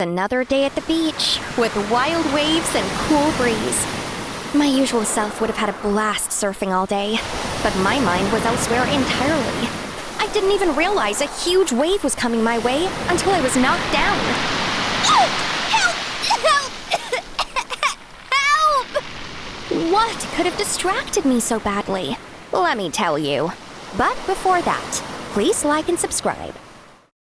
Another day at the beach, with wild waves and cool breeze. My usual self would have had a blast surfing all day, but my mind was elsewhere entirely. I didn't even realize a huge wave was coming my way until I was knocked down. Help! Help! Help! What could have distracted me so badly? Let me tell you. But before that, please like and subscribe.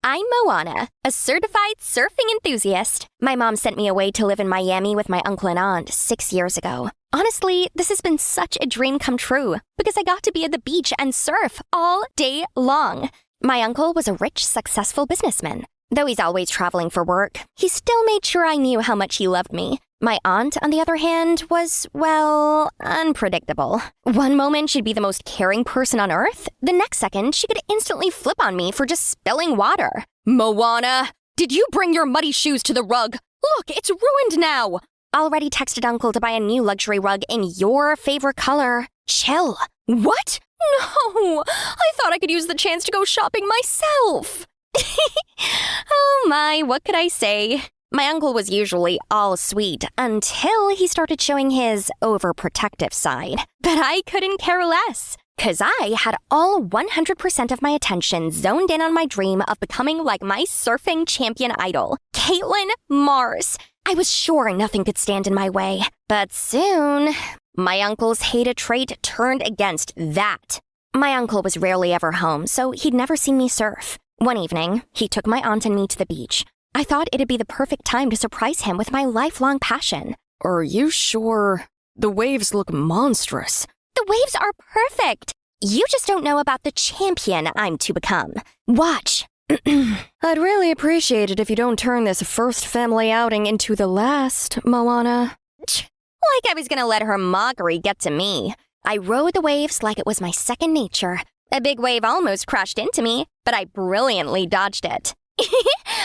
I'm Moana, a certified surfing enthusiast. My mom sent me away to live in Miami with my uncle and aunt 6 years ago. Honestly, this has been such a dream come true because I got to be at the beach and surf all day long. My uncle was a rich, successful businessman. Though he's always traveling for work, he still made sure I knew how much he loved me. My aunt, on the other hand, was, well, unpredictable. One moment she'd be the most caring person on earth. The next second, she could instantly flip on me for just spilling water. Moana, did you bring your muddy shoes to the rug? Look, it's ruined now. Already texted Uncle to buy a new luxury rug in your favorite color. Chill. What? No, I thought I could use the chance to go shopping myself. Oh my, what could I say? My uncle was usually all sweet until he started showing his overprotective side. But I couldn't care less, 'cause I had all 100% of my attention zoned in on my dream of becoming like my surfing champion idol, Caitlin Mars. I was sure nothing could stand in my way. But soon, my uncle's hated trait turned against that. My uncle was rarely ever home, so he'd never seen me surf. One evening, he took my aunt and me to the beach. I thought it'd be the perfect time to surprise him with my lifelong passion. Are you sure? The waves look monstrous. The waves are perfect. You just don't know about the champion I'm to become. Watch. I'd really appreciate it if you don't turn this first family outing into the last, Moana. Like I was gonna let her mockery get to me. I rode the waves like it was my second nature. A big wave almost crashed into me, but I brilliantly dodged it.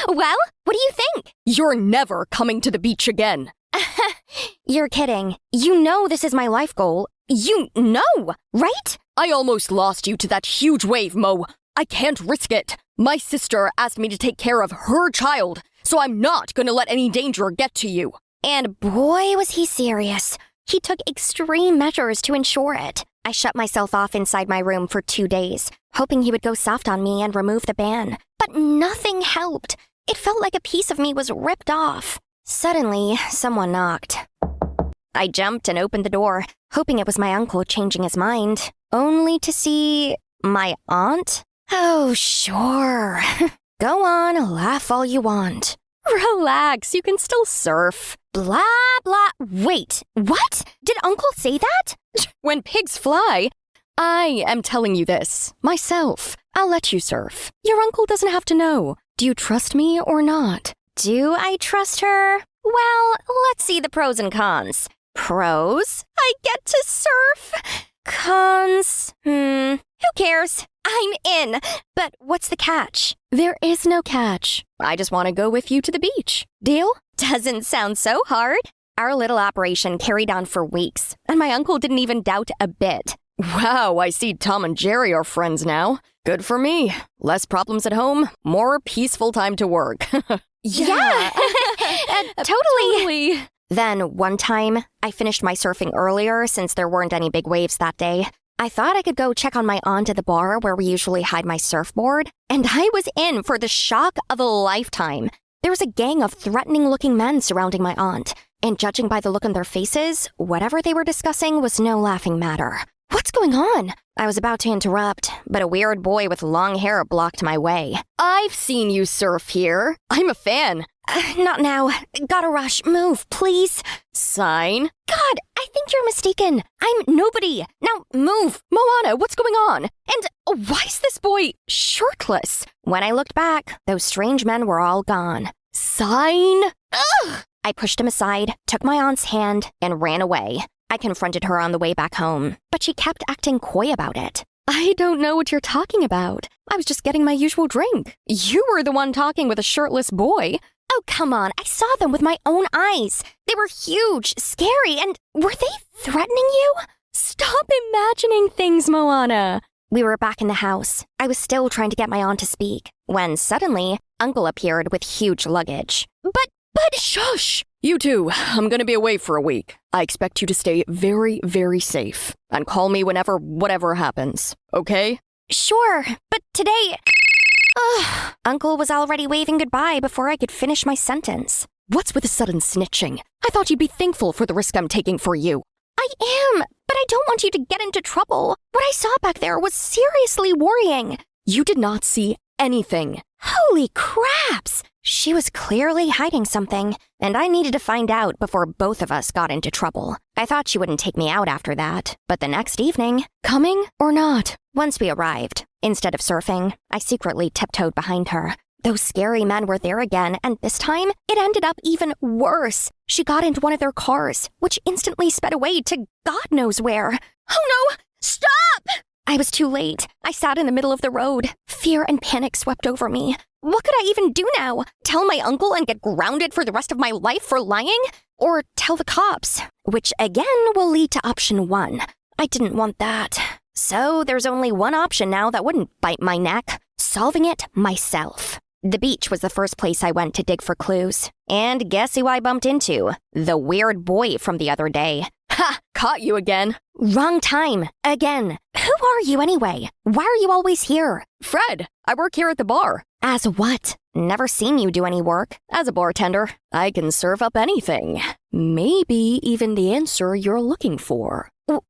Well, what do you think? You're never coming to the beach again. You're kidding. You know this is my life goal. You know, right? I almost lost you to that huge wave, Mo. I can't risk it. My sister asked me to take care of her child, so I'm not going to let any danger get to you. And boy, was he serious. He took extreme measures to ensure it. I shut myself off inside my room for 2 days, hoping he would go soft on me and remove the ban. But nothing helped. It felt like a piece of me was ripped off. Suddenly, someone knocked. I jumped and opened the door, hoping it was my uncle changing his mind, only to see my aunt. Oh, sure. Go on, laugh all you want. Relax, you can still surf. Blah, blah. Wait, what? Did Uncle say that? When pigs fly. I am telling you this, myself. I'll let you surf. Your uncle doesn't have to know. Do you trust me or not? Do I trust her? Well, let's see the pros and cons. Pros? I get to surf. Cons? Who cares? I'm in. But what's the catch? There is no catch. I just want to go with you to the beach. Deal? Doesn't sound so hard. Our little operation carried on for weeks, and my uncle didn't even doubt a bit. Wow, I see Tom and Jerry are friends now. Good for me. Less problems at home, more peaceful time to work. Yeah. Totally. Totally. Then, one time, I finished my surfing earlier since there weren't any big waves that day. I thought I could go check on my aunt at the bar where we usually hide my surfboard, and I was in for the shock of a lifetime. There was a gang of threatening-looking men surrounding my aunt, and judging by the look on their faces, whatever they were discussing was no laughing matter. What's going on? I was about to interrupt, but a weird boy with long hair blocked my way. I've seen you surf here. I'm a fan. Not now. Gotta rush. Move, please. Sign? God, I think you're mistaken. I'm nobody. Now move. Moana, what's going on? And why is this boy shirtless? When I looked back, those strange men were all gone. Sign? Ugh! I pushed him aside, took my aunt's hand, and ran away. I confronted her on the way back home, but she kept acting coy about it. I don't know what you're talking about. I was just getting my usual drink. You were the one talking with a shirtless boy. Oh, come on. I saw them with my own eyes. They were huge, scary, and were they threatening you? Stop imagining things, Moana. We were back in the house. I was still trying to get my aunt to speak, when suddenly, Uncle appeared with huge luggage. But But shush! You two, I'm gonna be away for a week. I expect you to stay very, very safe. And call me whenever whatever happens, okay? Sure, but today... Uncle was already waving goodbye before I could finish my sentence. What's with the sudden snitching? I thought you'd be thankful for the risk I'm taking for you. I am, but I don't want you to get into trouble. What I saw back there was seriously worrying. You did not see anything. Holy craps! She was clearly hiding something, and I needed to find out before both of us got into trouble. I thought she wouldn't take me out after that, but the next evening... Coming or not? Once we arrived, instead of surfing, I secretly tiptoed behind her. Those scary men were there again, and this time, it ended up even worse. She got into one of their cars, which instantly sped away to God knows where. Oh no! Stop! I was too late. I sat in the middle of the road. Fear and panic swept over me. What could I even do now? Tell my uncle and get grounded for the rest of my life for lying? Or tell the cops, which again will lead to option 1. I didn't want that. So there's only one option now that wouldn't bite my neck. Solving it myself. The beach was the first place I went to dig for clues. And guess who I bumped into? The weird boy from the other day. Ha! Caught you again. Wrong time. Again. Who are you anyway? Why are you always here? Fred, I work here at the bar. As what? Never seen you do any work. As a bartender, I can serve up anything. Maybe even the answer you're looking for.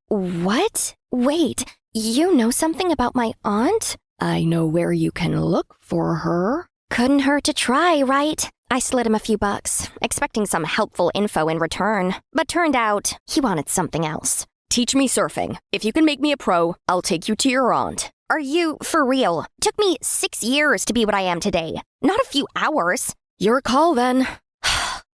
What? Wait, you know something about my aunt? I know where you can look for her. Couldn't hurt to try, right? I slid him a few bucks, expecting some helpful info in return. But turned out, he wanted something else. Teach me surfing. If you can make me a pro, I'll take you to your aunt. Are you for real? Took me 6 years to be what I am today. Not a few hours. Your call then.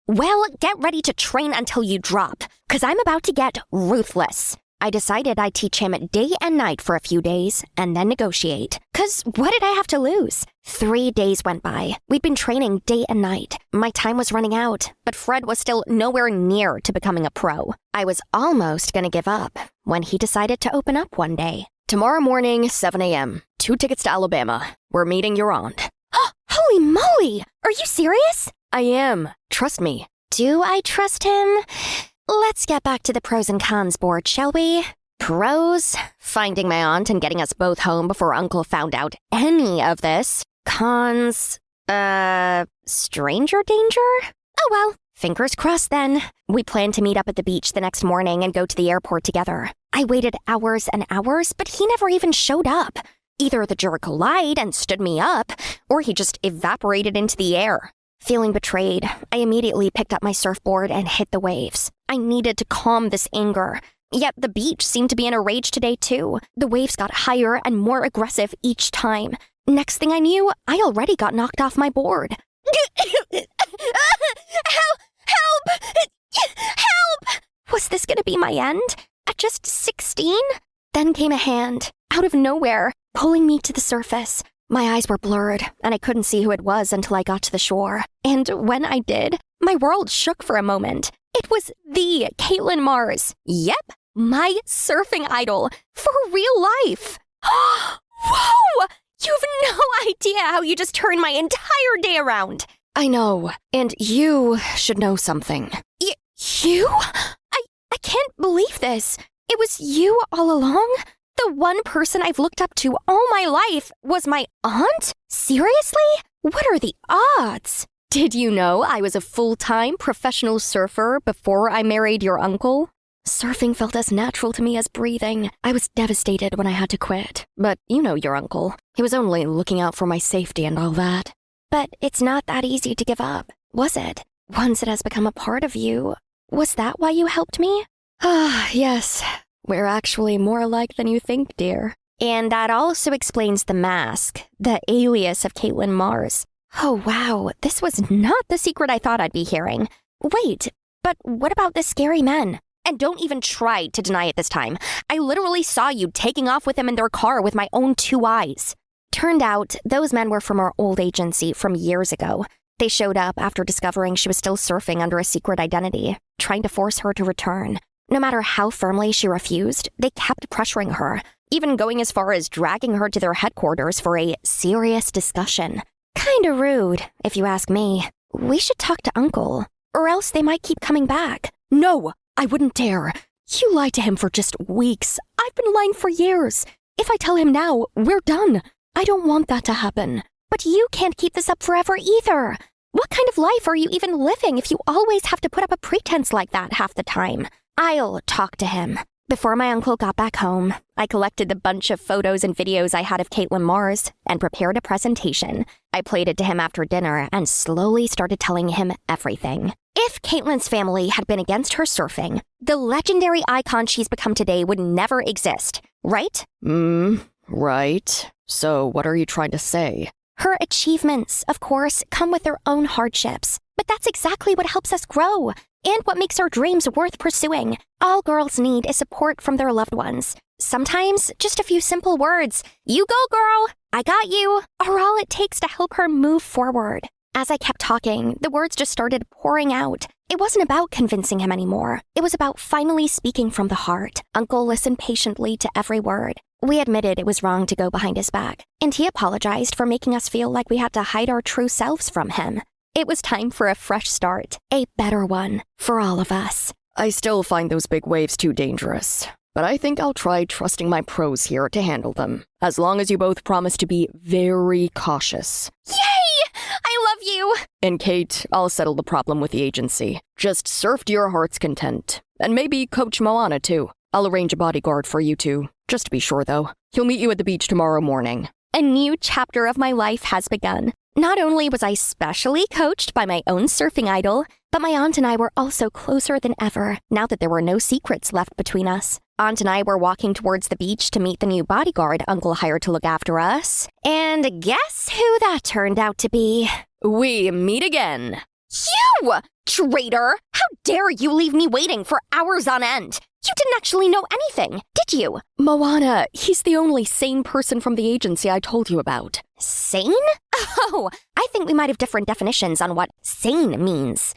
Well, get ready to train until you drop, 'cause I'm about to get ruthless. I decided I'd teach him day and night for a few days, and then negotiate. 'Cause what did I have to lose? 3 days went by. We'd been training day and night. My time was running out, but Fred was still nowhere near to becoming a pro. I was almost gonna give up when he decided to open up one day. Tomorrow morning, 7 a.m. 2 tickets to Alabama. We're meeting your aunt. Holy moly! Are you serious? I am. Trust me. Do I trust him? Let's get back to the pros and cons board, shall we? Pros, finding my aunt and getting us both home before Uncle found out any of this. Cons, stranger danger? Oh well, fingers crossed then. We planned to meet up at the beach the next morning and go to the airport together. I waited hours and hours, but he never even showed up. Either the jerk lied and stood me up, or he just evaporated into the air. Feeling betrayed, I immediately picked up my surfboard and hit the waves. I needed to calm this anger. Yet the beach seemed to be in a rage today too. The waves got higher and more aggressive each time. Next thing I knew, I already got knocked off my board. Help! Was this gonna be my end? At just 16? Then came a hand, out of nowhere, pulling me to the surface. My eyes were blurred, and I couldn't see who it was until I got to the shore. And when I did, my world shook for a moment. It was the Caitlin Mars. Yep, my surfing idol. For real life. Whoa! You've no idea how you just turned my entire day around. I know, and you should know something. You? I can't believe this. It was you all along? The one person I've looked up to all my life was my aunt? Seriously? What are the odds? Did you know I was a full-time professional surfer before I married your uncle? Surfing felt as natural to me as breathing. I was devastated when I had to quit. But you know your uncle. He was only looking out for my safety and all that. But it's not that easy to give up, was it? Once it has become a part of you. Was that why you helped me? Ah, yes. We're actually more alike than you think, dear. And that also explains the mask, the alias of Caitlin Mars. Oh wow, this was not the secret I thought I'd be hearing. Wait, but what about the scary men? And don't even try to deny it this time. I literally saw you taking off with them in their car with my own 2 eyes. Turned out, those men were from our old agency from years ago. They showed up after discovering she was still surfing under a secret identity, trying to force her to return. No matter how firmly she refused, they kept pressuring her, even going as far as dragging her to their headquarters for a serious discussion. Kinda rude, if you ask me. We should talk to Uncle, or else they might keep coming back. No, I wouldn't dare. You lied to him for just weeks. I've been lying for years. If I tell him now, we're done. I don't want that to happen. But you can't keep this up forever either. What kind of life are you even living if you always have to put up a pretense like that half the time? I'll talk to him. Before my uncle got back home, I collected the bunch of photos and videos I had of Caitlin Mars and prepared a presentation. I played it to him after dinner and slowly started telling him everything. If Caitlin's family had been against her surfing, the legendary icon she's become today would never exist, right? Right. So what are you trying to say? Her achievements, of course, come with their own hardships. But that's exactly what helps us grow, and what makes our dreams worth pursuing. All girls need is support from their loved ones. Sometimes, just a few simple words, "You go, girl, I got you," are all it takes to help her move forward. As I kept talking, the words just started pouring out. It wasn't about convincing him anymore. It was about finally speaking from the heart. Uncle listened patiently to every word. We admitted it was wrong to go behind his back, and he apologized for making us feel like we had to hide our true selves from him. It was time for a fresh start, a better one, for all of us. I still find those big waves too dangerous, but I think I'll try trusting my pros here to handle them, as long as you both promise to be very cautious. Yay! I love you! And Kate, I'll settle the problem with the agency. Just surf to your heart's content. And maybe Coach Moana, too. I'll arrange a bodyguard for you two. Just to be sure, though. He'll meet you at the beach tomorrow morning. A new chapter of my life has begun. Not only was I specially coached by my own surfing idol, but my aunt and I were also closer than ever, now that there were no secrets left between us. Aunt and I were walking towards the beach to meet the new bodyguard Uncle hired to look after us. And guess who that turned out to be? We meet again. You! Traitor! How dare you leave me waiting for hours on end? You didn't actually know anything, did you? Moana, he's the only sane person from the agency I told you about. Sane? Oh, I think we might have different definitions on what sane means.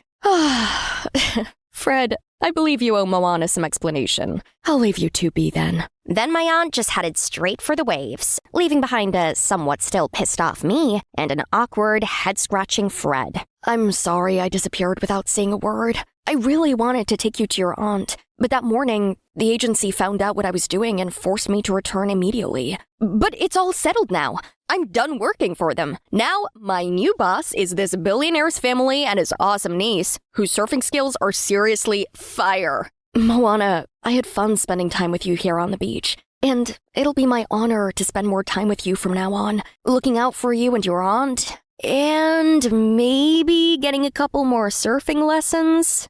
Fred, I believe you owe Moana some explanation. I'll leave you two be then. Then my aunt just headed straight for the waves, leaving behind a somewhat still pissed off me and an awkward, head-scratching Fred. I'm sorry I disappeared without saying a word. I really wanted to take you to your aunt, but that morning, the agency found out what I was doing and forced me to return immediately. But it's all settled now. I'm done working for them. Now, my new boss is this billionaire's family and his awesome niece, whose surfing skills are seriously fire. Moana, I had fun spending time with you here on the beach. And it'll be my honor to spend more time with you from now on, looking out for you and your aunt. And maybe getting a couple more surfing lessons?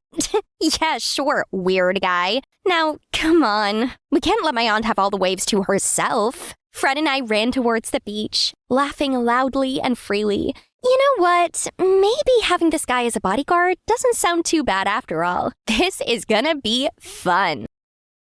Yeah, sure, weird guy. Now, come on. We can't let my aunt have all the waves to herself. Fred and I ran towards the beach, laughing loudly and freely. You know what? Maybe having this guy as a bodyguard doesn't sound too bad after all. This is gonna be fun.